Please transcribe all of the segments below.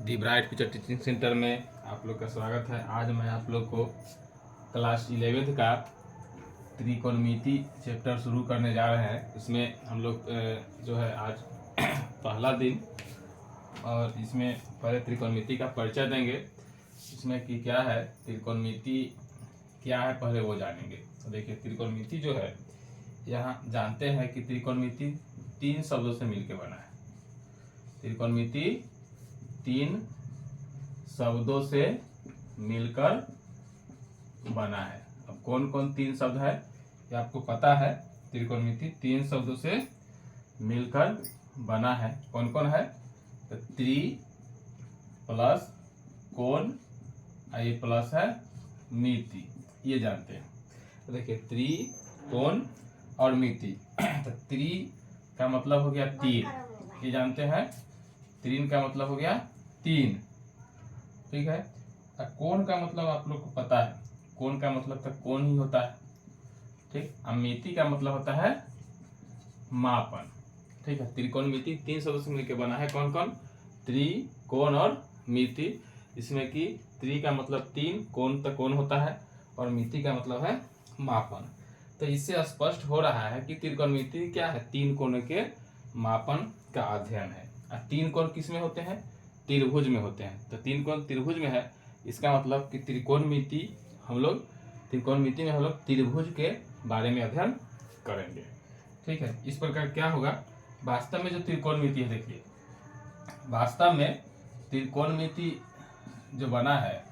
दी bright future teaching centre में आप लोग का स्वागत है। आज मैं आप लोग को क्लास 11th का त्रिकोणमिति चैप्टर शुरू करने जा रहे हैं। इसमें हम लोग जो है आज पहला दिन, और इसमें पहले त्रिकोणमिति का परिचय देंगे। इसमें कि क्या है त्रिकोणमिति, क्या है पहले वो जानेंगे। तो देखिए त्रिकोणमिति जो है, यहाँ जानते हैं कि त्रिकोणमिति 3 शब्दों से मिलकर बना है। त्रिकोणमिति 3 शब्दों से मिलकर बना है। अब कौन कौन 3 शब्द है ये आपको पता है। त्रिकोणमिति 3 शब्दों से मिलकर बना है। कौन कौन है? तो त्रि प्लस कोण, ये प्लस है मिति, ये जानते हैं। तो देखिए त्रि, कोण और मिति। तो त्रि का मतलब हो गया 3, ये जानते हैं। त्रिन का मतलब हो गया 3, ठीक है। कोण का मतलब आप लोग को पता है, कोण का मतलब तो कोण ही होता है, ठीक। अब मिति का मतलब होता है मापन, ठीक है। त्रिकोणमिति 3 शब्दों से मिलकर बना है। कौन कौन? त्रि, कोण और मिति। इसमें कि त्रि का मतलब 3, कोण तो कोण होता है, और मिति का मतलब है मापन। तो इससे स्पष्ट हो रहा है कि त्रिकोणमिति क्या है? 3 कोणों के मापन का अध्ययन है। 3 कोण किस में होते हैं? त्रिभुज में होते हैं। तो 3 कोण त्रिभुज में है, इसका मतलब कि त्रिकोणमिति हम लोग त्रिभुज के बारे में अध्ययन करेंगे, ठीक है। इस प्रकार क्या होगा, वास्तव में जो त्रिकोणमिति है, देखिए वास्तव में त्रिकोणमिति जो बना है,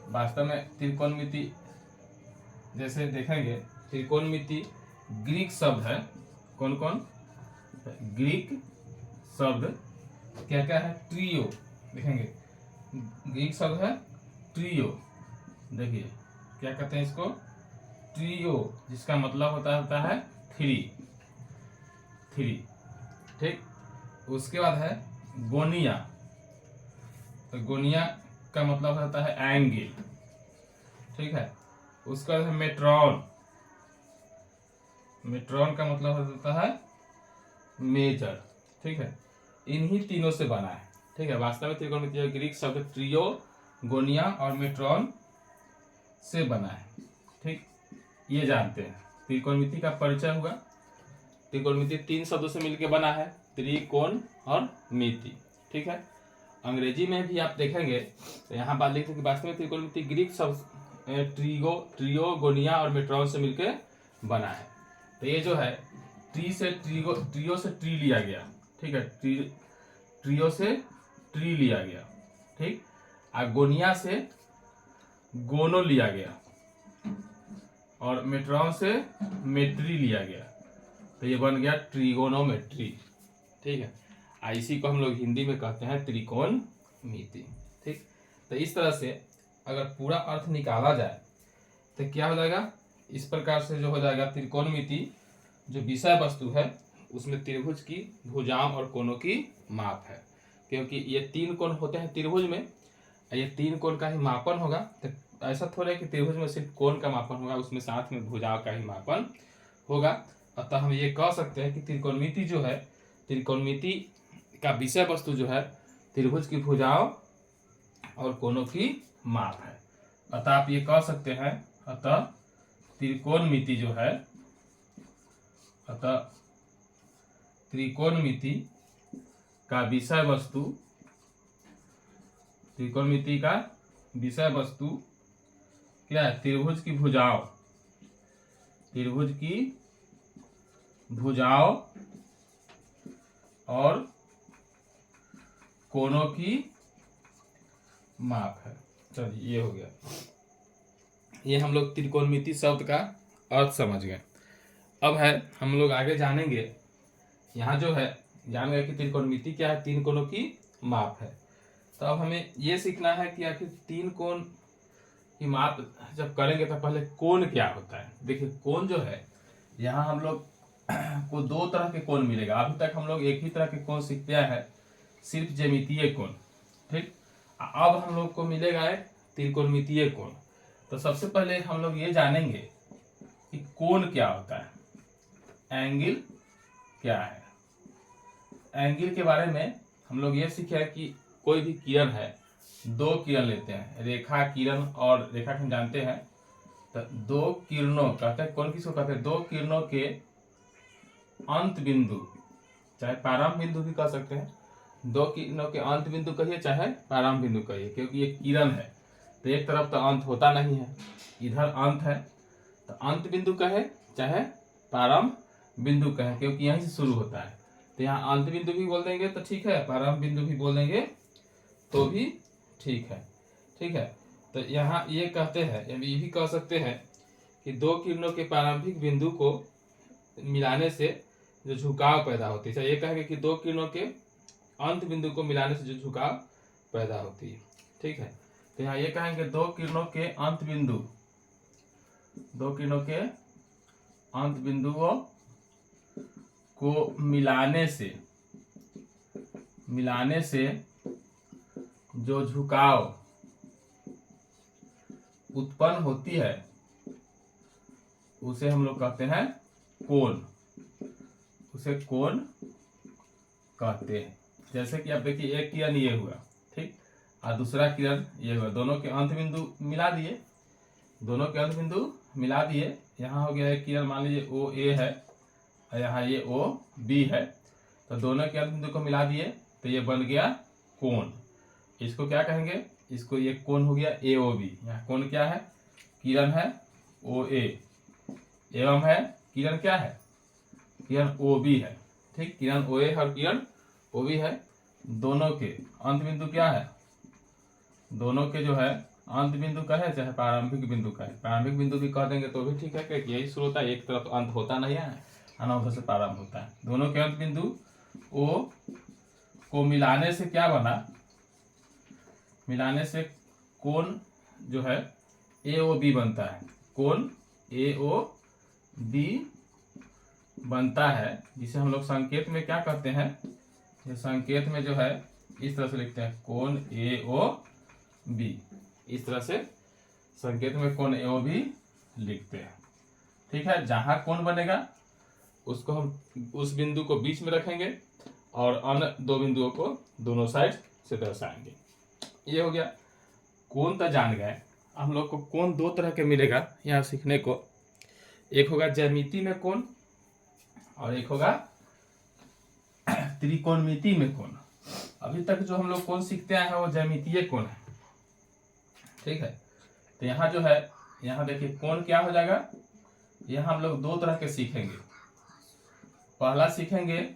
वास्तव में त्रिकोणमिति जैसे देखेंगे, त्रिकोणमिति ग्रीक शब्द है। कौन कौन? ग्रीक शब्द क्या क्या है? ट्रियो, देखेंगे ग्रीक शब्द है ट्रियो। देखिए क्या कहते हैं इसको? ट्रियो, जिसका मतलब होता है 3, ठीक। उसके बाद है गोनिया। तो गोनिया का मतलब होता है एंगल, ठीक है। उसके बाद है मेट्रॉन। मेट्रॉन का मतलब होता है मेजर, ठीक है। इन्हीं तीनों से बना है, ठीक है। वास्तव में त्रिकोणमिति ग्रीक शब्द ट्रियो, गोनिया और मेट्रॉन से बना है, ठीक। ये जानते हैं। त्रिकोणमिति का परिचय हुआ। त्रिकोणमिति 3 शब्दों से मिलकर बना है, त्रि, कोण और मिति, ठीक है। अंग्रेजी में भी आप देखेंगे तो यहाँ बात लिखते कि वास्तव में त्रिकोणमिति ग्रीक शब्द ट्रियो, गोनिया और मेट्रॉन से मिलकर बना है। तो ये जो है ट्रियो से ट्री लिया गया, ठीक है। ट्रियो से ट्री लिया गया, ठीक। और गोनिया से गोनो लिया गया, और मेट्रॉन से मेट्री लिया गया। तो ये बन गया ट्रिगोनोमेट्री, ठीक है। इसी को हम लोग हिंदी में कहते हैं त्रिकोणमिति, ठीक। तो इस तरह से अगर पूरा अर्थ निकाला जाए तो क्या हो जाएगा? इस प्रकार से जो हो जाएगा, त्रिकोणमिति जो विषय वस्तु है उसमें त्रिभुज की भुजाओं और कोणों की माप है। क्योंकि ये 3 कोण होते हैं त्रिभुज में, ये 3 कोण का ही मापन होगा। तो ऐसा थोड़ा है कि त्रिभुज में सिर्फ कोण का मापन होगा, उसमें साथ में भुजाओं का ही मापन होगा। अतः हम ये कह सकते हैं कि त्रिकोणमिति जो है, त्रिकोणमिति का विषय वस्तु जो है त्रिभुज की भुजाओं और कोणों की माप है। अतः आप ये कह सकते हैं, अतः त्रिकोणमिति जो है, अतः त्रिकोणमिति का विषय वस्तु, त्रिकोणमिति का विषय वस्तु क्या है? त्रिभुज की भुजाओं, त्रिभुज की भुजाओं और कोणों की माप है। चलिए ये हो गया। ये हम लोग त्रिकोणमिति शब्द का अर्थ समझ गए। अब है हम लोग आगे जानेंगे, यहाँ जो है जान गए कि त्रिकोणमिति क्या है, 3 कोणों की माप है। तो अब हमें ये सीखना है कि आखिर 3 कोण की माप जब करेंगे तो पहले कोण क्या होता है। देखिए कोण जो है, यहाँ हम लोग को 2 तरह के कोण मिलेगा। अभी तक हम लोग एक ही तरह के कोण सीखते हैं, सिर्फ ज्यामितीय कोण, ठीक। अब हम लोग को मिलेगा एक त्रिकोणमितीय कोण। तो सबसे पहले हम लोग ये जानेंगे कि कोण क्या होता है, एंगल क्या है। एंगल के बारे में हम लोग ये सीखे कि कोई भी किरण है, दो किरण लेते हैं, रेखा किरण और रेखा हम जानते हैं, तो दो किरणों कहते हैं, कौन किसको कहते हैं, दो किरणों के अंत बिंदु, चाहे प्रारंभ बिंदु भी कह सकते हैं, दो किरणों के अंत बिंदु कहिए चाहे प्रारंभ बिंदु कहिए, क्योंकि ये किरण है तो एक तरफ तो अंत होता नहीं है, इधर अंत है तो अंत बिंदु कहे चाहे प्रारंभ बिंदु कहे, क्योंकि यहीं से शुरू होता है। तो यहाँ अंत बिंदु भी बोल देंगे तो ठीक है, प्रारंभ बिंदु भी बोल देंगे तो भी ठीक है। ठीक है, तो यहाँ ये कहते हैं, ये भी कह सकते हैं कि दो किरणों के प्रारंभिक बिंदु को मिलाने से जो झुकाव पैदा होती है, ये कहेंगे कि दो किरणों के अंत बिंदु को मिलाने से जो झुकाव पैदा होती है। ठीक है, तो यहाँ ये कहेंगे दो किरणों के अंत बिंदु, दो किरणों के अंत बिंदुओं को मिलाने से जो झुकाव उत्पन्न होती है उसे हम लोग कहते हैं कोण, उसे कोण कहते हैं। जैसे कि आप देखिए एक किरण ये हुआ, ठीक, और दूसरा किरण ये हुआ, दोनों के अंत बिंदु मिला दिए, दोनों के अंत बिंदु मिला दिए। यहाँ हो गया एक किरण मान लीजिए ओ ए है और यहाँ ये ओ बी है, तो दोनों के अंत बिंदु को मिला दिए तो ये बन गया कोण। इसको क्या कहेंगे, इसको ये कोण हो गया ए ओ बी। यहाँ कोण क्या है, किरण है ओ ए एवं है किरण क्या है, किरण ओ बी है। ठीक, किरण ओ ए और किरण ओ बी है, दोनों के अंत बिंदु क्या है, दोनों के जो है अंत बिंदु का है चाहे प्रारंभिक बिंदु का है, प्रारंभिक बिंदु भी कह देंगे तो भी ठीक है, क्योंकि यही शुरू होता है, एक तरफ अंत होता नहीं है, अनवसर से प्रारंभ होता है। दोनों के अंत बिंदु ओ को मिलाने से क्या बना, मिलाने से कोण जो है ए ओ बी बनता है, कोण ए ओ बी बनता है, जिसे हम लोग संकेत में क्या कहते हैं, ये संकेत में जो है इस तरह से लिखते हैं कोण ए ओ बी, इस तरह से संकेत में कोण ए ओ बी लिखते हैं। ठीक है, जहां कोण बनेगा उसको हम उस बिंदु को बीच में रखेंगे और अन्य दो बिंदुओं को दोनों साइड से दर्शाएंगे। ये हो गया कोण, तो जान गए। हम लोग को कोण दो तरह के मिलेगा यहाँ सीखने को, एक होगा ज्यामिति में कोण और एक होगा त्रिकोणमिति में कोण। अभी तक जो हम लोग कोण सीखते आए हैं वो ज्यामितीय कोण है। ठीक है, तो यहाँ जो है, यहाँ देखिए कोण क्या हो जाएगा, यहाँ हम लोग दो तरह के सीखेंगे। पहला सीखेंगे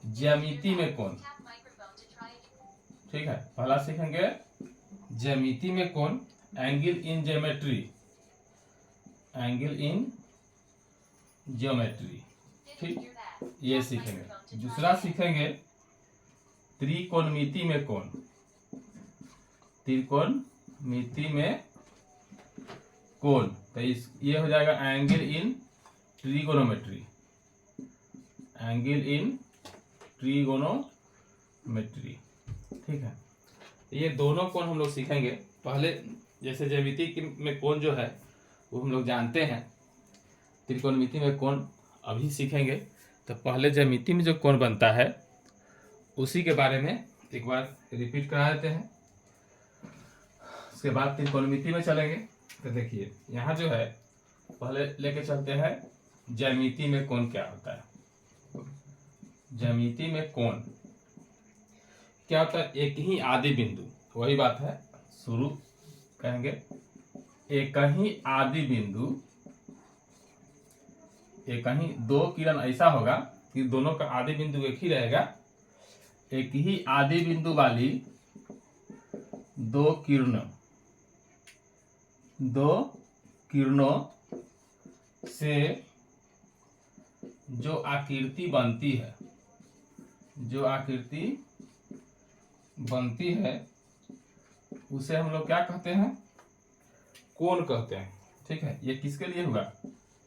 ज्यामिति में कोण। ठीक है, पहला सीखेंगे ज्यामिति में कोण, angle in geometry, angle in geometry. ठीक, ये सीखेंगे। दूसरा सीखेंगे त्रिकोणमिति में कोण, त्रिकोणमिति में कोण, तो इस ये हो जाएगा angle in trigonometry, angle in trigonometry. ठीक है, ये दोनों कोण हम लोग सीखेंगे। पहले जैसे ज्यामिति में कोण जो है वो हम लोग जानते हैं, त्रिकोणमिति में कोण अभी सीखेंगे। तो पहले ज्यामिति में जो कोण बनता है उसी के बारे में एक बार रिपीट करा देते हैं, उसके बाद त्रिकोणमिति में चलेंगे। तो देखिए यहाँ जो है पहले लेके चलते हैं ज्यामिति में कोण क्या होता है। ज्यामिति में कोण क्या होता है, एक ही आदि बिंदु, वही बात है, शुरू कहेंगे एक ही आदि बिंदु, एक ही दो किरण ऐसा होगा कि दोनों का आदि बिंदु एक ही रहेगा, एक ही आदि बिंदु वाली दो किरणों से जो आकृति बनती है, जो आकृति बनती है उसे हम लोग क्या कहते हैं, कोण कहते हैं। ठीक है, ये किसके लिए हुआ,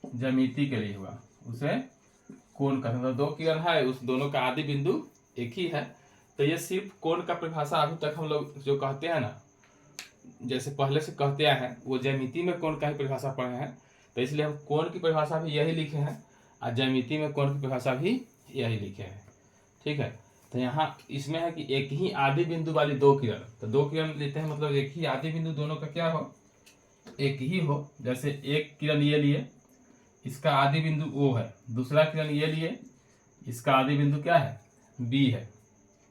ज्यामिति के लिए हुआ, उसे कोण कहते हैं। तो दो किरण है, उस दोनों का आदि बिंदु एक ही है, तो ये सिर्फ कोण का परिभाषा अभी तक हम लोग जो कहते हैं ना, जैसे पहले से कहते आए हैं, वो ज्यामिति में कोण का ही परिभाषा पढ़े हैं, तो इसलिए हम कोण की परिभाषा भी यही लिखे हैं और ज्यामिति में कोण की परिभाषा भी यही लिखे हैं। ठीक है, तो यहाँ इसमें है कि एक ही आदि बिंदु वाली दो किरण, तो दो किरण लेते हैं मतलब एक ही आदि बिंदु दोनों का क्या हो, एक ही हो। जैसे एक किरण ये लिए, इसका आदि बिंदु O है, दूसरा किरण ये लिए, इसका आदि बिंदु क्या है, B है।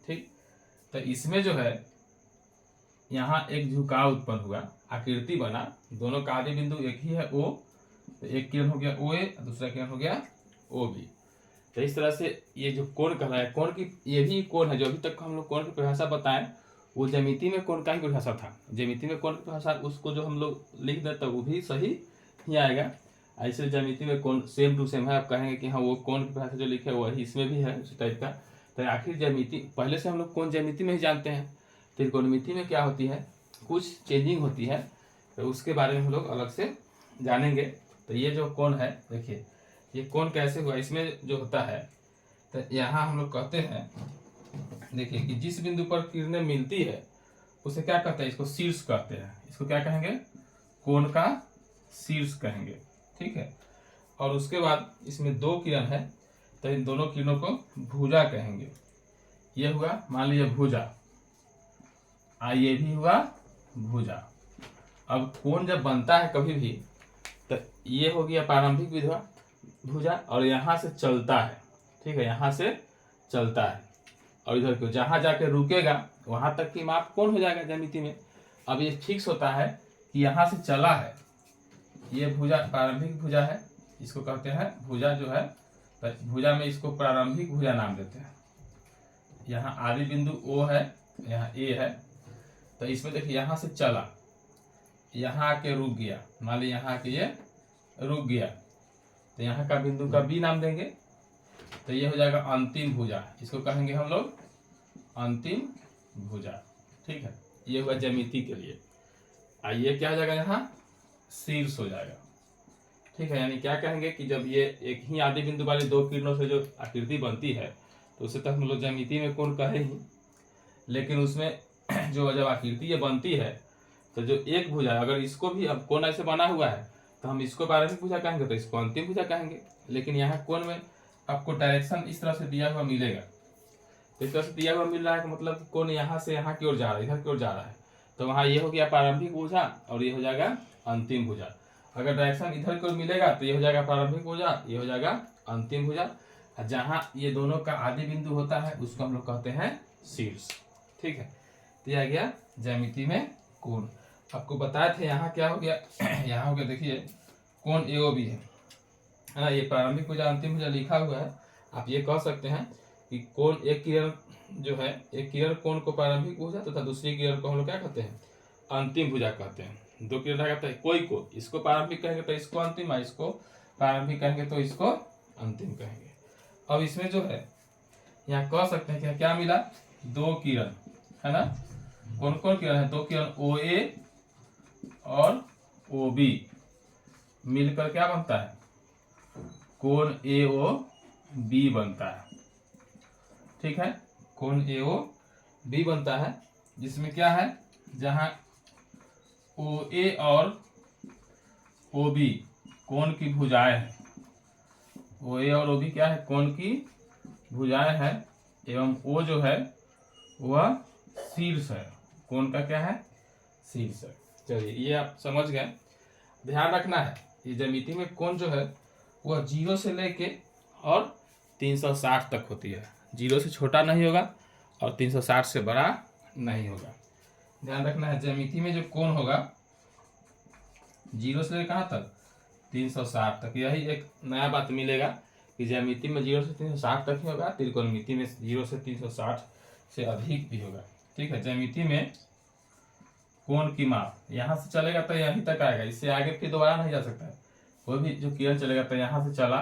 ठीक, तो इसमें जो है यहाँ एक झुकाव उत्पन्न हुआ, आकृति बना, दोनों का आदि बिंदु एक ही है O, तो एक किरण हो गया OA, दूसरा किरण हो गया OB। तो इस तरह से ये जो कोण कहलाया, कोण की ये भी कोण है, जो अभी तक हम लोग कोण की परिभाषा बताएं वो ज्यामिति में कोण का ही परिभाषा था। ज्यामिति में कोण की परिभाषा उसको जो हम लोग लिख देते वो भी सही ही आएगा। ऐसे ज्यामिति में कोण सेम टू सेम है, आप कहेंगे कि हाँ वो कोण की परिभाषा जो लिखे वही इसमें भी है उसी टाइप का। तो आखिर ज्यामिति पहले से हम लोग कोण ज्यामिति में ही जानते हैं, त्रिकोणमिति में क्या होती है, कुछ चेंजिंग होती है, तो उसके बारे में हम लोग अलग से जानेंगे। तो ये जो कोण है, देखिए ये कोण कैसे हुआ, इसमें जो होता है तो यहाँ हम लोग कहते हैं, देखिए कि जिस बिंदु पर किरणें मिलती है उसे क्या कहते हैं, इसको शीर्ष कहते हैं। इसको क्या कहेंगे, कोण का शीर्ष कहेंगे। ठीक है, और उसके बाद इसमें दो किरण है तो इन दोनों किरणों को भुजा कहेंगे। ये हुआ मान लीजिए भुजा, ये भी हुआ भुजा। अब कोण जब बनता है कभी भी तो ये हो गया प्रारंभिक विधवा भुजा, और यहाँ से चलता है। ठीक है, यहाँ से चलता है और इधर को जहाँ जाके रुकेगा वहां तक की माप कोण हो जाएगा ज्यामिति में। अब ये फिक्स होता है कि यहाँ से चला है, ये भुजा प्रारंभिक भुजा है, इसको कहते हैं भुजा जो है, तो भुजा में इसको प्रारंभिक भुजा नाम देते हैं। यहाँ आदि बिंदु O है, यहाँ A है, तो इसमें देखिए यहाँ से चला, यहाँ आके रुक गया, मान लीजिए यहाँ आके ये रुक गया, तो यहाँ का बिंदु का B नाम देंगे, तो ये हो जाएगा अंतिम भुजा, इसको कहेंगे हम लोग अंतिम भुजा। ठीक है, ये हुआ ज्यामिति के लिए। आइए क्या हो जाएगा, यहाँ शीर्ष हो जाएगा। ठीक है, यानी क्या कहेंगे कि जब ये एक ही आदि बिंदु वाली दो किरणों से जो आकृति बनती है तो उसे तक हम लोग ज्यामिति में कोण कहे ही, लेकिन उसमें जो जब आकृति ये बनती है तो जो एक भुजा, अगर इसको भी अब कोण ऐसे बना हुआ है तो हम इसको प्रारंभिक भुजा कहेंगे, तो इसको अंतिम भुजा कहेंगे। लेकिन यहाँ कोण में आपको डायरेक्शन इस तरह से दिया हुआ मिलेगा, तो इस तरह से दिया हुआ मिल रहा है कि मतलब कोण यहाँ से यहाँ की ओर जा रहा है, इधर की ओर जा रहा है, तो वहाँ ये हो गया प्रारंभिक भुजा और ये हो जाएगा अंतिम भुजा। अगर डायरेक्शन इधर की ओर मिलेगा तो ये हो जाएगा प्रारंभिक भुजा, ये हो जाएगा अंतिम भुजा। जहाँ ये दोनों का आदि बिंदु होता है उसको हम लोग कहते हैं शीर्ष। ठीक है, तो यह आ गया ज्यामिति में कोण। आपको बताए थे यहाँ क्या हो गया, यहाँ हो गया देखिए कोण AOB है ना, ये प्रारंभिक भुजा अंतिम भुजा लिखा हुआ है। आप ये कह सकते हैं कि कोण एक किरण जो है, एक किरण कोण को प्रारंभिक भुजा तथा दूसरी किरण को हम लोग क्या कहते हैं, अंतिम भुजा कहते हैं। दो किरण कहते हैं, कोई को इसको प्रारंभिक कहेंगे तो इसको अंतिम, इसको प्रारंभिक कहेंगे तो इसको अंतिम कहेंगे। अब इसमें जो है यहाँ कह सकते हैं कि क्या मिला, दो किरण है ना, कौन कौन किरण है, दो किरण OA और OB मिलकर क्या बनता है, कोण AOB बनता है। ठीक है, कोण AOB बनता है, जिसमें क्या है, जहां OA और OB कोण की भुजाएं हैं, OA और OB क्या है, कोण की भुजाएं हैं, एवं O जो है वह शीर्ष है, कोण का क्या है, शीर्ष है। चलिए ये आप समझ गए। ध्यान रखना है ये ज्यामिति में कोण जो है वह 0 से लेके और 360 तक होती है, 0 से छोटा नहीं होगा और 360 से बड़ा नहीं होगा। ध्यान रखना है ज्यामिति में जो कोण होगा 0 से लेकर कहाँ तक, 360 तक। यही एक नया बात मिलेगा कि ज्यामिति में 0 से 360 तक ही होगा, त्रिकोणमिति में 0 से 360 से अधिक भी होगा। ठीक है, ज्यामिति में कोण की माप यहाँ से चलेगा तो यहीं तक आएगा, इससे आगे फिर दोबारा नहीं जा सकता है। कोई भी जो किरण चलेगा तो यहाँ से चला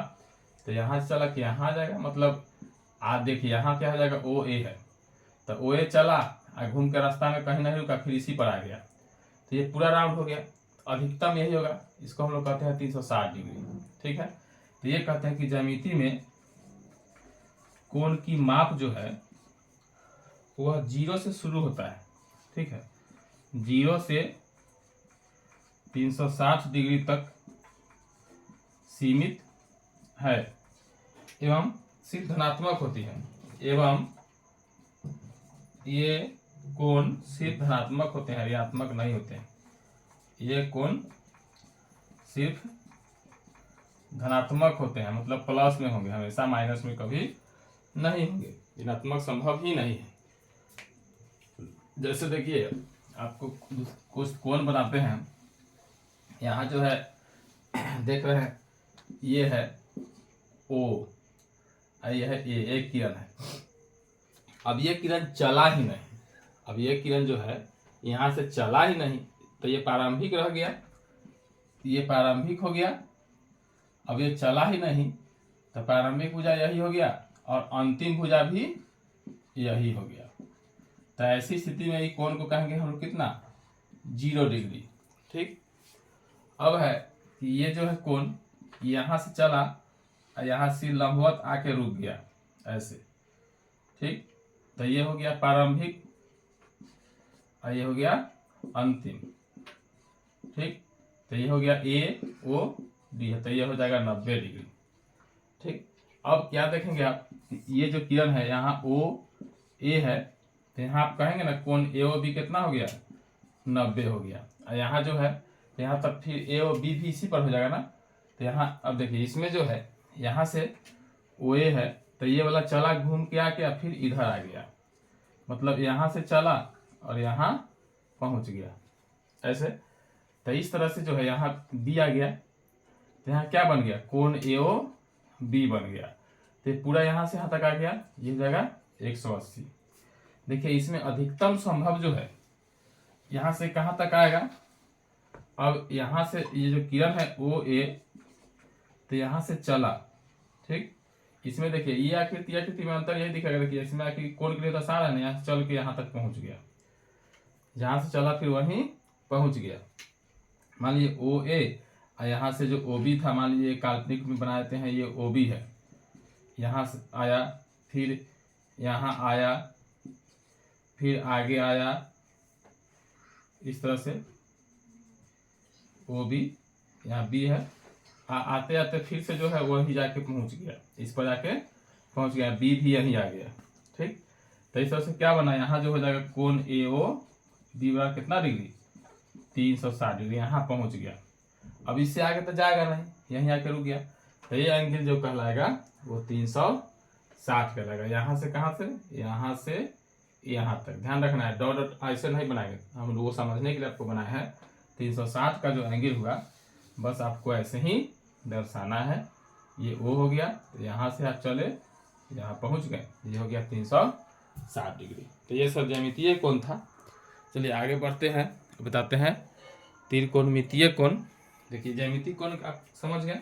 तो यहाँ से चला कि यहाँ आ जाएगा, मतलब आप देखिए यहाँ क्या हो जाएगा, OA है तो OA चला घूम के रास्ता में कहीं नहीं रुका, फिर इसी पर आ गया, तो ये पूरा राउंड हो गया। अधिकतम यही होगा, इसको हम लोग कहते हैं 360 डिग्री। ठीक है, तो ये कहते हैं कि ज्यामिति में कोण की माप जो है वह 0 से शुरू होता है। ठीक है, 0 से 360 डिग्री तक सीमित है एवं सिर्फ धनात्मक होती है, एवं ये कोण सिर्फ धनात्मक होते हैं, ऋणात्मक नहीं होते हैं। ये कोण सिर्फ धनात्मक होते हैं, मतलब प्लस में होंगे, हमेशा माइनस में कभी नहीं होंगे, ऋणात्मक संभव ही नहीं है। जैसे देखिए आपको कुछ कोण बनाते हैं, यहाँ जो है देख रहे हैं ये है O, ये है A, एक किरण है। अब ये किरण चला ही नहीं, अब ये किरण जो है यहाँ से चला ही नहीं, तो ये प्रारंभिक रह गया, ये प्रारंभिक हो गया। अब ये चला ही नहीं तो प्रारंभिक भुजा यही हो गया और अंतिम भुजा भी यही हो गया। तो ऐसी स्थिति में ये कोण को कहेंगे हम लोग कितना, 0 डिग्री। ठीक, अब है कि ये जो है कोण यहाँ से चला और यहाँ से लंबवत आके रुक गया ऐसे। ठीक, तो ये हो गया प्रारंभिक और ये हो गया अंतिम। ठीक, तो ये हो गया AOD है, तो ये हो जाएगा 90 डिग्री। ठीक, अब क्या देखेंगे आप, ये जो किरण है यहाँ OA है, तो यहाँ आप कहेंगे ना कोण AOB कितना हो गया, 90 हो गया। और यहाँ जो है यहाँ तक फिर AOB भी इसी पर हो जाएगा ना। तो यहाँ अब देखिए इसमें जो है यहाँ से OA है, तो ये वाला चला घूम के आके फिर इधर आ गया, मतलब यहाँ से चला और यहाँ पहुँच गया ऐसे। तो इस तरह से जो है यहाँ B आ गया, तो यहाँ क्या बन गया, कोण AOB बन गया। तो पूरा यहाँ से यहाँ तक आ गया, ये जगह 180। देखिए इसमें अधिकतम संभव जो है यहाँ से कहाँ तक आएगा। अब यहाँ से ये जो किरण है OA, तो यहाँ से चला। ठीक, इसमें देखिए ये आकृति में अंतर यही दिखेगा। देखिए इसमें आकृति कोण के लिए तो आसान है ना, यहाँ से चल के यहाँ तक पहुँच गया, जहाँ से चला फिर वहीं पहुँच गया। मान लीजिए OA और यहाँ से जो OB था, मान लीजिए काल्पनिक में बना देते हैं, ये OB है, यहाँ से आया फिर यहाँ आया फिर आगे आया, इस तरह से OB यहाँ B है, आते आते फिर से जो है वही जाके पहुँच गया, इस पर जाके पहुँच गया, B भी यहीं आ गया। ठीक, तो इस तरह से क्या बना, यहाँ जो हो जाएगा कोण AOB बराबर कितना डिग्री, 360 डिग्री, यहाँ पहुँच गया। अब इससे आगे तो जाएगा नहीं, यहीं आके रुक गया, तो ये एंगल जो कहलाएगा वो 360 कहलाएगा। यहाँ से कहाँ से, यहाँ से यहाँ तक। ध्यान रखना है, डॉट डॉट ऐसे नहीं बनाएंगे हम, वो समझने के लिए आपको बनाया है। 360 का जो एंगल हुआ बस आपको ऐसे ही दर्शाना है। ये O हो गया, तो यहाँ से आप चले यहाँ पहुँच गए, ये हो गया 360 डिग्री। तो ये सब ज्यामितीय कोण था। चलिए आगे बढ़ते हैं, बताते हैं त्रिकोणमितीय कोण। देखिए ज्यामितीय कोण आप समझ गए,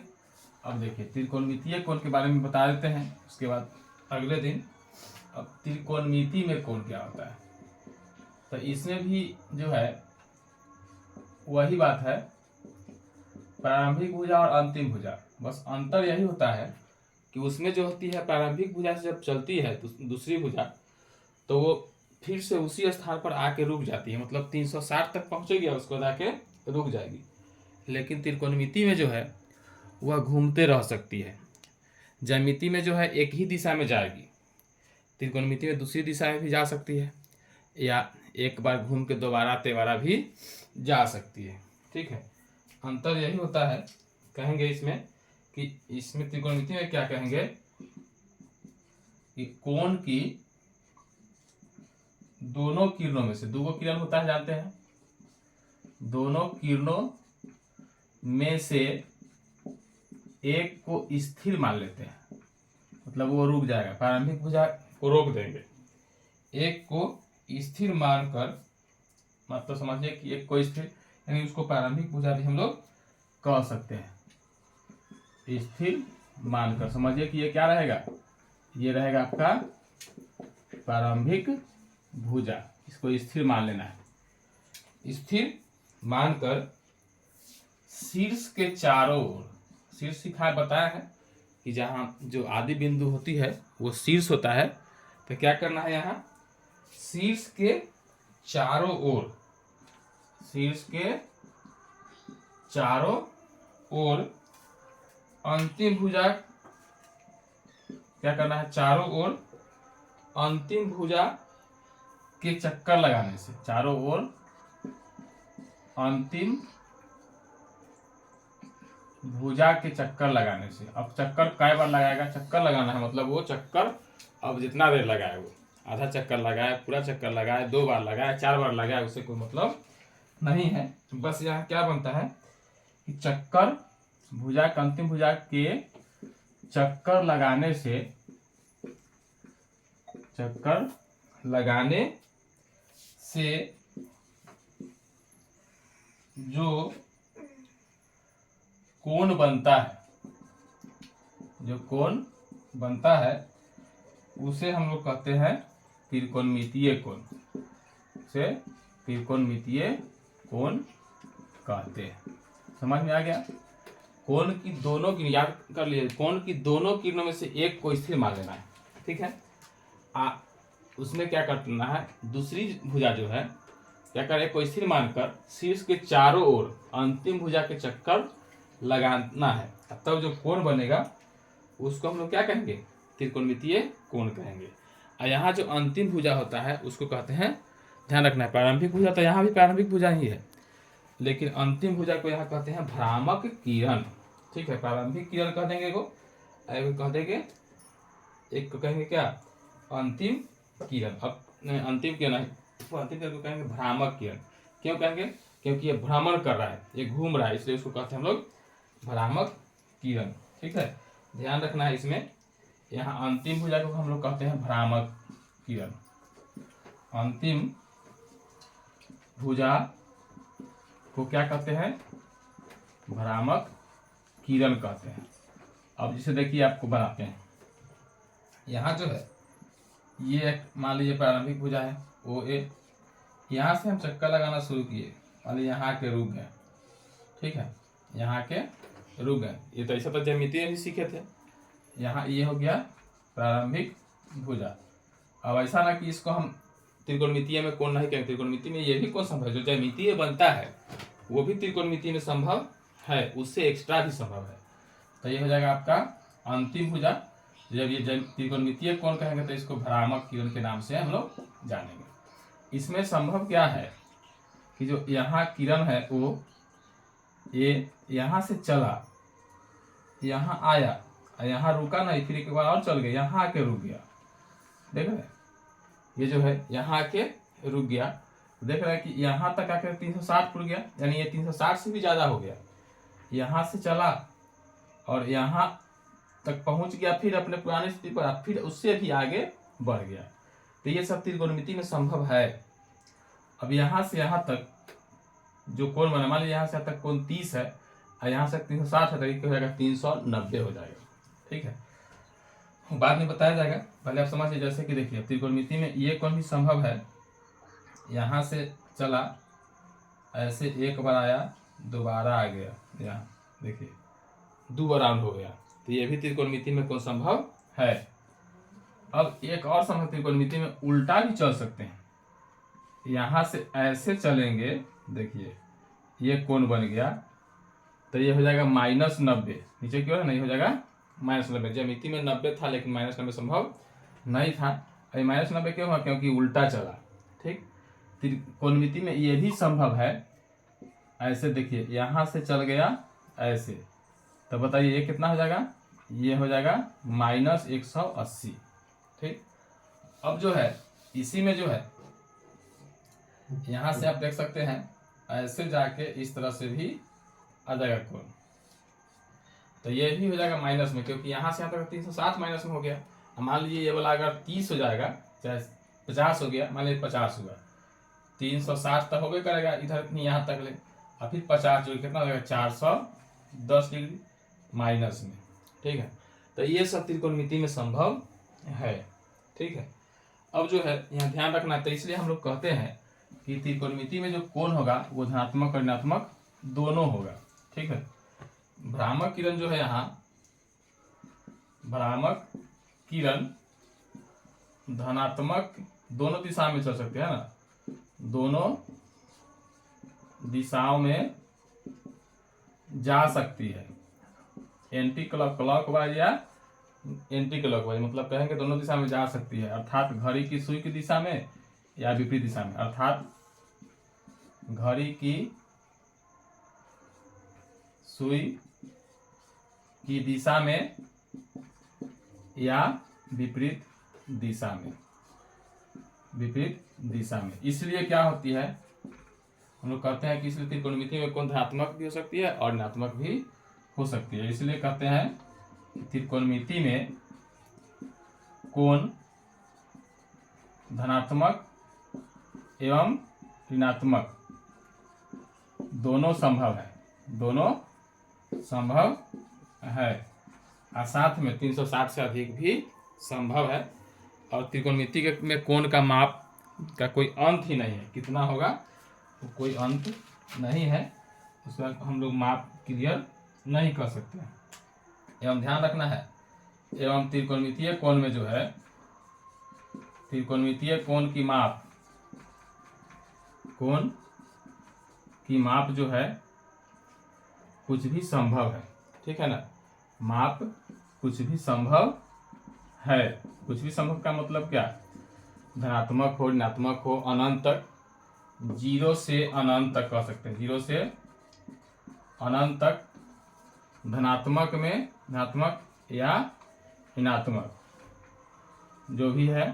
अब देखिए त्रिकोणमितीय कोण के बारे में बता देते हैं, उसके बाद अगले दिन अब त्रिकोणमिति में कोण क्या होता है। तो इसमें भी जो है वही बात है, प्रारंभिक भुजा और अंतिम भुजा, बस अंतर यही होता है कि उसमें जो होती है प्रारंभिक भुजा से जब चलती है तो दूसरी भुजा, तो वो फिर से उसी स्थान पर आके रुक जाती है, मतलब 360 तक पहुंचेगी और उसके बाद आके रुक जाएगी। लेकिन त्रिकोणमिति में जो है वह घूमते रह सकती है। ज्यामिति में जो है एक ही दिशा में जाएगी, त्रिकोणमिति में दूसरी दिशा में भी जा सकती है, या एक बार घूम के दोबारा तेबारा भी जा सकती है। ठीक है, अंतर यही होता है। कहेंगे इसमें कि इसमें त्रिकोणमिति में क्या कहेंगे कि कोण की दोनों किरणों में से, दो किरण होता है जानते हैं, दोनों किरणों में से एक को स्थिर मान लेते हैं, मतलब वो रुक जाएगा, प्रारंभिक भुजा को रोक देंगे, एक को स्थिर मानकर, मतलब समझिए कि एक को स्थिर, यानी उसको प्रारंभिक भुजा भी हम लोग कह सकते हैं, स्थिर मानकर। समझिए कि ये क्या रहेगा, ये रहेगा आपका प्रारंभिक भुजा, इसको स्थिर मान लेना है। स्थिर मानकर शीर्ष के चारों ओर, शीर्ष सिखा बताया है कि जहां जो आदि बिंदु होती है वो शीर्ष होता है, तो क्या करना है, यहाँ शीर्ष के चारों ओर, शीर्ष के चारों ओर अंतिम भुजा, क्या करना है, चारों ओर अंतिम भुजा के चक्कर लगाने से, चारों ओर अंतिम भुजा के चक्कर लगाने से। अब चक्कर कई बार लगाएगा, चक्कर लगाना है मतलब वो चक्कर अब जितना देर लगाए, वो आधा चक्कर लगाए, पूरा चक्कर लगाए, 2 बार लगाए, 4 बार लगाए, उससे कोई मतलब नहीं है। बस यहाँ क्या बनता है कि चक्कर भुजा के, अंतिम भुजा के चक्कर लगाने से, चक्कर लगाने से जो कोण बनता है, जो कोण बनता है उसे हम लोग कहते हैं त्रिकोणमितीय कोण, उसे त्रिकोणमितीय कोण कहते हैं। समझ में आ गया? कोण की दोनों की, याद कर लिए, कोण की दोनों किरणों में से एक को स्थिर मान लेना है, ठीक है। उसमें क्या करना है, दूसरी भुजा जो है क्या करे, को स्थिर मानकर शीर्ष के चारों ओर अंतिम भुजा के चक्कर लगाना है, तब जो कोण बनेगा उसको हम लोग क्या कहेंगे, त्रिकोणमितीय कोण कहेंगे। और यहाँ जो अंतिम भुजा होता है उसको कहते हैं, ध्यान रखना है, प्रारंभिक भुजा तो यहाँ भी प्रारंभिक भुजा ही है, लेकिन अंतिम भुजा को यहाँ कहते हैं भ्रामक किरण, ठीक है। प्रारंभिक किरण कह देंगे को, कह देंगे, एक को कहेंगे क्या, अंतिम किरण। अब अंतिम किरण है, तो अंतिम किरण को कहेंगे भ्रामक किरण। क्यों कहेंगे, क्योंकि ये भ्रमण कर रहा है, ये घूम रहा है, इसलिए उसको कहते हैं हम लोग भ्रामक किरण, ठीक है। ध्यान रखना है इसमें, यहाँ अंतिम भुजा को हम लोग कहते हैं भ्रामक किरण, अंतिम भुजा को क्या कहते हैं, भ्रामक किरण कहते हैं। अब जिसे देखिए आपको बनाते हैं, यहाँ जो है ये मान लीजिए प्रारंभिक भुजा है ओ ए, यहाँ से हम चक्कर लगाना शुरू किए, मान लीजिए यहाँ के रुक गए, ठीक है, यहाँ के रुक गए। ये तो ऐसा तो ज्यामिति में भी सीखे थे। यहाँ ये हो गया प्रारंभिक भुजा। अब ऐसा ना कि इसको हम त्रिकोणमितीय में कोण नहीं कहेंगे, त्रिकोणमिति में ये भी कोण संभव है, जो ज्यामितीय बनता है वो भी त्रिकोणमिति में संभव है, उससे एक्स्ट्रा भी संभव है। तो ये हो जाएगा आपका अंतिम भुजा। जब ये त्रिकोणमितीय कोण कहेंगे तो इसको भ्रामक किरण के नाम से हम लोग जानेंगे। इसमें संभव क्या है कि जो यहाँ किरण है वो ये यहाँ से चला, यहाँ आया, यहाँ रुका नहीं, फिर एक बार और चल गया, यहाँ आके रुक गया, देख रहे हैं, ये जो है यहाँ आके रुक गया, देख रहे हैं कि यहाँ तक आकर 360 रुक गया, यानी ये 360 से भी ज्यादा हो गया। यहाँ से चला और यहाँ तक पहुंच गया, फिर अपने पुरानी स्थिति पर, फिर उससे भी आगे बढ़ गया। तो ये सब त्रिकोणमिति में संभव है। अब यहाँ से यहाँ तक जो कोण बना, मान लीजिए यहाँ से यहाँ तक कोण 30 है और यहाँ से 360 है, तो ये हो जाएगा 390 हो जाएगा, ठीक है। बाद में बताया जाएगा, पहले आप समझिए। जैसे कि देखिए त्रिकोणमिति में ये कोण भी संभव है, यहाँ से चला, ऐसे एक बार आया, दोबारा आ गया, यहाँ देखिए 2 बार राउंड हो गया, तो ये भी त्रिकोणमिति में कोण संभव है। अब एक और संभव, त्रिकोणमिति में उल्टा भी चल सकते हैं, यहाँ से ऐसे चलेंगे, देखिए ये कोण बन गया, तो ये हो जाएगा -90, नीचे की ओर नहीं हो जाएगा -90। ज्यामिति में 90 था लेकिन -90 संभव नहीं था। अभी -90 क्यों हुआ, क्योंकि उल्टा चला, ठीक। त्रिकोणमिति में ये भी संभव है, ऐसे देखिए यहाँ से चल गया ऐसे, तो बताइए ये कितना हो जाएगा, ये हो जाएगा -180, ठीक। अब जो है इसी में जो है यहाँ से आप देख सकते हैं ऐसे जाके इस तरह से भी आ जाएगा कोण, तो ये भी हो जाएगा माइनस में, क्योंकि यहाँ से यहाँ तक 360 माइनस में हो गया। मान लीजिए ये वाला अगर 30 हो जाएगा, चाहे 50 हो गया, मान लीजिए 50 हुआ, 360 तक हो गया करेगा इधर यहाँ तक ले, और फिर 50 जो कितना हो जाएगा 410 डिग्री माइनस में, ठीक है। तो ये सब त्रिकोणमिति में संभव है, ठीक है। अब जो है यहाँ ध्यान रखना, तो इसलिए हम लोग कहते हैं कि त्रिकोणमिति में जो कोण होगा वो धनात्मक और ऋणात्मक दोनों होगा, ठीक है। भ्रामक किरण जो है, यहाँ भ्रामक किरण धनात्मक दोनों दिशा में चल सकते हैं ना, दोनों दिशाओं में जा सकती है, एंटी क्लॉकवाइज या एंटी क्लॉकवाइज, मतलब कहेंगे दोनों दिशा में जा सकती है, अर्थात घड़ी की सुई की दिशा में या विपरीत दिशा में, अर्थात घड़ी की सुई की दिशा में या विपरीत दिशा में, विपरीत दिशा में। इसलिए क्या होती है, हम लोग कहते हैं कि इसलिए त्रिकोणमिति में कोण धनात्मक भी हो सकती है और ऋणात्मक भी हो सकती है। इसलिए कहते हैं कि त्रिकोणमिति में कोण धनात्मक एवं ऋणात्मक दोनों संभव है, दोनों संभव है, और साथ में 360 से अधिक भी संभव है। और त्रिकोणमिति में कोण का माप का कोई अंत ही नहीं है, कितना होगा तो कोई अंत नहीं है, उसका हम लोग माप क्लियर नहीं कर सकते। एवं ध्यान रखना है, एवं त्रिकोणमितीय कोण में जो है, त्रिकोणमितीय कोण की माप, कोण की माप जो है कुछ भी संभव है, ठीक है ना। माप कुछ भी संभव है, कुछ भी संभव का मतलब क्या, धनात्मक हो ऋणात्मक हो, अनंत तक, 0 से अनंत तक कह सकते हैं, 0 से अनंत तक धनात्मक में, धनात्मक या ऋणात्मक जो भी है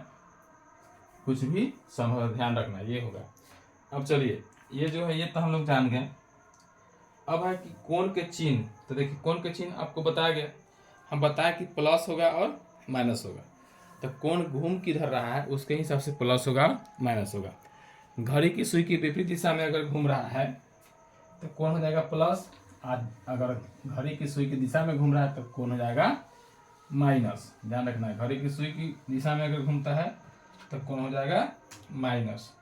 कुछ भी संभव है, ध्यान रखना ये होगा। अब चलिए, ये जो है ये तो हम लोग जान गए। अब है कि कोण के चिन्ह, तो देखिए कोण के चिन्ह आपको बताया गया, हम बताया कि प्लस होगा और माइनस होगा। तो कोण घूम किधर रहा है उसके हिसाब से प्लस होगा माइनस होगा। घड़ी की सुई की विपरीत दिशा में अगर घूम रहा है तो कोण हो जाएगा प्लस, अगर घड़ी की सुई की दिशा में घूम रहा है तो कोण हो जाएगा माइनस। ध्यान रखना है, घड़ी की सुई की दिशा में अगर घूमता है तो कोण हो जाएगा माइनस।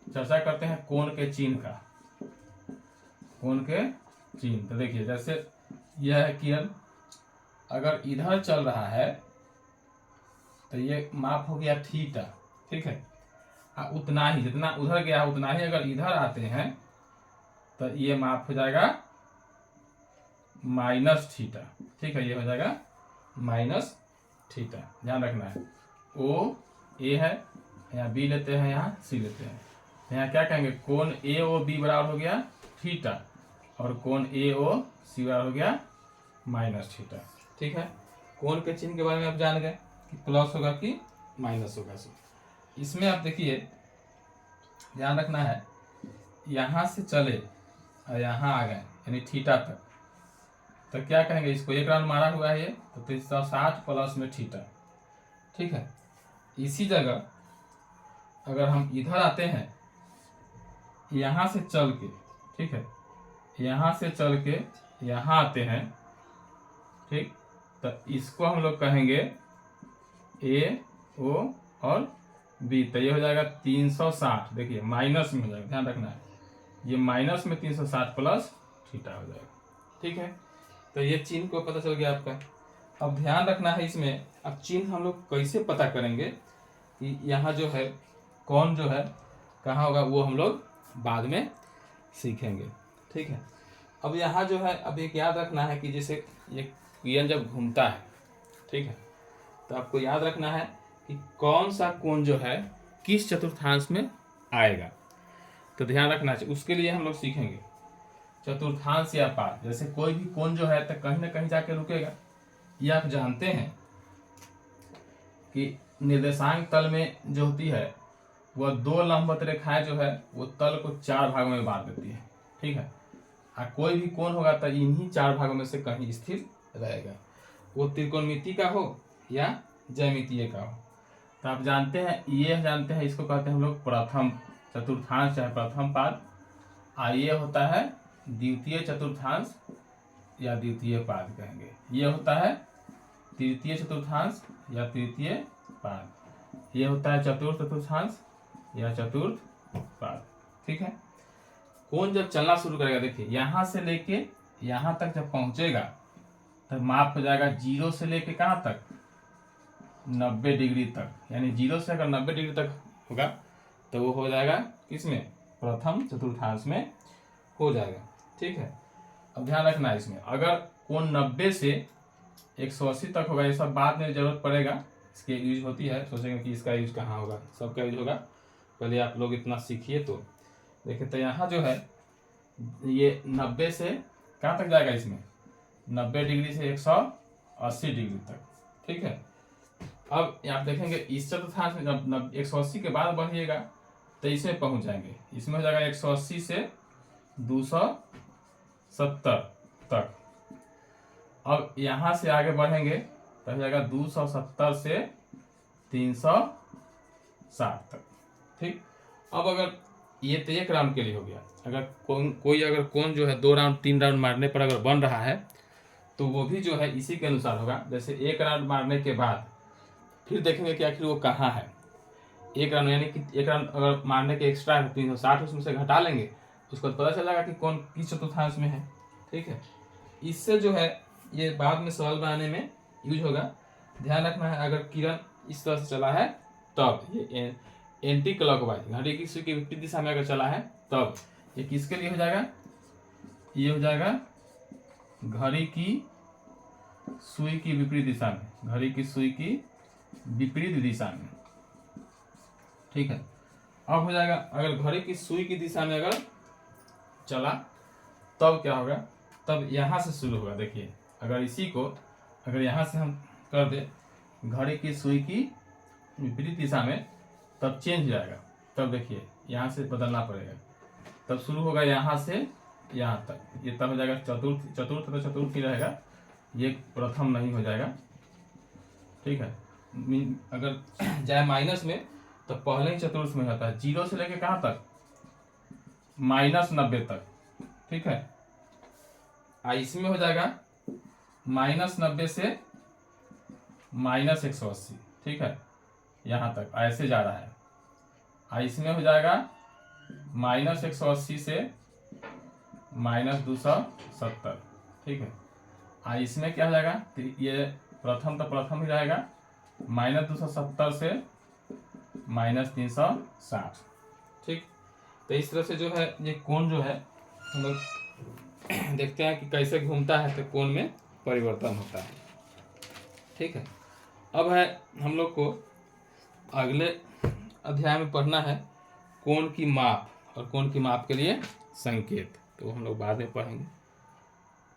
चर्चा करते हैं कोण के चिन्ह का, कोण के चिन्ह। तो देखिए जैसे यह है किरण, अगर इधर चल रहा है तो ये माप हो गया थीटा, ठीक है। उतना ही जितना उधर गया उतना ही अगर इधर आते हैं तो ये माप हो जाएगा माइनस थीटा, ठीक है, ये हो जाएगा माइनस थीटा। ध्यान रखना है, ओ ए है, यहाँ बी लेते हैं, यहाँ सी लेते हैं, यहाँ क्या कहेंगे, कोण ए ओ बी बराबर हो गया थीटा और कोण ए ओ सी बराबर हो गया माइनस थीटा, ठीक है। कोण के चिन्ह के बारे में आप जान गए कि प्लस होगा कि माइनस होगा। इसमें आप देखिए ध्यान रखना है, यहाँ से चले और यहाँ आ गए यानी थीटा तक, तो क्या कहेंगे, इसको एक राउंड मारा हुआ है ये, तो 360 प्लस में थीटा, ठीक है। इसी जगह अगर हम इधर आते हैं यहाँ से चल के, ठीक है, यहाँ से चल के यहाँ आते हैं, ठीक, तो इसको हम लोग कहेंगे ए ओ और बी, तो ये हो जाएगा 360, देखिए माइनस में हो जाएगा, ध्यान रखना है, ये माइनस में 360 प्लस थीटा हो जाएगा, ठीक है। तो ये चिन्ह को पता चल गया आपका। अब ध्यान रखना है इसमें, अब चिन्ह हम लोग कैसे पता करेंगे कि यहाँ जो है कौन जो है कहाँ होगा, वो हम लोग बाद में सीखेंगे, ठीक है। अब यहाँ जो है, अब एक याद रखना है कि जैसे ये किरण जब घूमता है, ठीक है, तो आपको याद रखना है कि कौन सा कोण जो है किस चतुर्थांश में आएगा, तो ध्यान रखना चाहिए। उसके लिए हम लोग सीखेंगे चतुर्थांश या पाद। जैसे कोई भी कोण जो है तो कहीं ना कहीं जाके रुकेगा। ये आप जानते हैं कि निर्देशांक तल में जो होती है वह 2 लंबवत रेखाएं जो है वो तल को 4 भागों में बांट देती है, ठीक है। और कोई भी कोण होगा तो इन्हीं 4 भागों में से कहीं स्थिर रहेगा, वो त्रिकोणमिति का हो या ज्यामितीय का हो। तो आप जानते हैं, ये जानते हैं, इसको कहते हैं हम लोग प्रथम चतुर्थांश चाहे प्रथम पाद, और ये होता है द्वितीय चतुर्थांश या द्वितीय पाद कहेंगे। ये होता है तृतीय चतुर्थांश या तृतीय पाद, ये होता है चतुर्थ चतुर्थांश या चतुर्थ पाद, ठीक है। कोण जब चलना शुरू करेगा, देखिए यहाँ से लेके यहाँ तक जब पहुंचेगा तो माप हो जाएगा 0 से लेके कहाँ तक, 90 डिग्री तक, यानी 0 से अगर 90 डिग्री तक होगा तो वो हो जाएगा किसमें, प्रथम चतुर्थांश में हो जाएगा, ठीक है। अब ध्यान रखना है इसमें, अगर कोण 90 से 180 तक होगा, ये सब बाद में जरूरत पड़ेगा, इसकी यूज होती है, सोचेंगे कि इसका यूज कहाँ होगा, सबका यूज होगा। पहले आप लोग इतना सीखिए। तो देखिए, तो यहाँ जो है ये 90 से कहाँ तक जाएगा, इसमें 90 डिग्री से 180 डिग्री तक। ठीक है, अब आप देखेंगे इस चतुर्थांश में जब 180 के बाद बढ़िएगा तो इसमें पहुंच जाएंगे। इसमें हो जाएगा 180 से 270 तक। अब यहाँ से आगे बढ़ेंगे तो हो जाएगा 270 से 360 तक। ठीक, अब अगर ये तो एक राउंड के लिए हो गया। अगर कोई अगर कोण जो है 2 राउंड 3 राउंड मारने पर अगर बन रहा है तो वो भी जो है इसी के अनुसार होगा। जैसे एक राउंड मारने के बाद फिर देखेंगे कि आखिर वो कहाँ है। एक राउंड यानी कि एक राउंड अगर मारने के एक्स्ट्रा है 360, उसमें से घटा लेंगे, उसको पता चलेगा कि कौन किस चतुर्थांश में है। ठीक है, इससे जो है ये बाद में सवाल बनाने में यूज होगा। ध्यान रखना है, अगर किरण इस तरह से चला है तब ये एंटी क्लॉकवाइज घड़ी की सुई की विपरीत दिशा में अगर चला है तब ये किसके लिए हो जाएगा, ये हो जाएगा घड़ी की सुई की विपरीत दिशा में, घड़ी की सुई की विपरीत दिशा में। ठीक है, अब हो जाएगा अगर घड़ी की सुई की दिशा में अगर चला तब क्या होगा, तब यहां से शुरू होगा। देखिए, अगर इसी को अगर यहां से हम कर दे घड़ी की सुई की विपरीत दिशा में, तब चेंज हो जाएगा। तब देखिए यहां से बदलना पड़ेगा, तब शुरू होगा यहां से यहां तक। ये तब हो जाएगा चतुर्थ, तो चतुर्थ ही रहेगा, ये प्रथम नहीं हो जाएगा। ठीक है, अगर जाए माइनस में तो पहले ही चतुर्थ में होता है। 0 से लेके कहाँ तक, -90 तक। ठीक है, इसमें हो जाएगा -90 से -180। ठीक है, यहाँ तक ऐसे जा रहा है। इसमें हो जाएगा -180 से -270। ठीक है, इसमें क्या हो जाएगा, ये प्रथम तो प्रथम ही रहेगा, -270 से -360। ठीक, तो इस तरह से जो है ये कोण जो है हम लोग देखते हैं कि कैसे घूमता है तो कोण में परिवर्तन होता है। ठीक है, अब है हम लोग को अगले अध्याय में पढ़ना है कोण की माप और कोण की माप के लिए संकेत, तो हम लोग बाद में पढ़ेंगे।